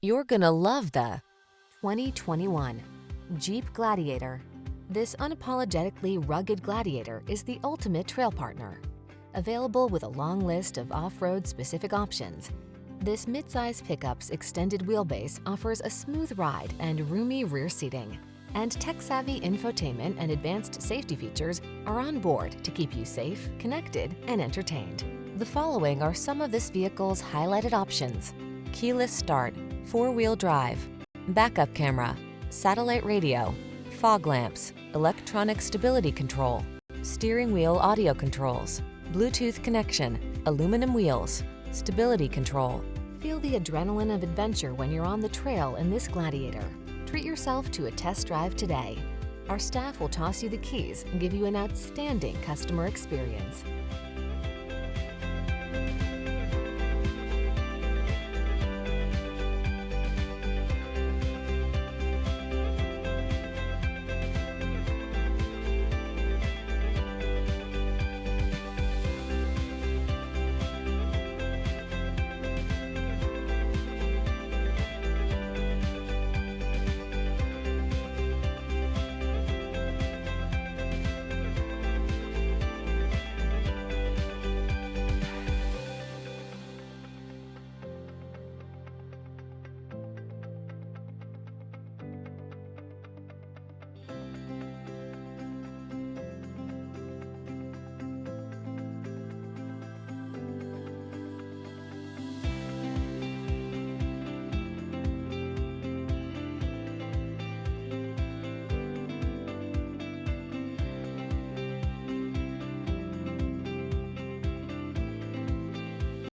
You're gonna love the 2021 Jeep Gladiator. This unapologetically rugged Gladiator is the ultimate trail partner. Available with a long list of off-road specific options, this midsize pickup's extended wheelbase offers a smooth ride and roomy rear seating. And tech-savvy infotainment and advanced safety features are on board to keep you safe, connected, and entertained. The following are some of this vehicle's highlighted options: keyless start, 4-wheel drive, backup camera, satellite radio, fog lamps, electronic stability control, steering wheel audio controls, Bluetooth connection, aluminum wheels, stability control. Feel the adrenaline of adventure when you're on the trail in this Gladiator. Treat yourself to a test drive today. Our staff will toss you the keys and give you an outstanding customer experience.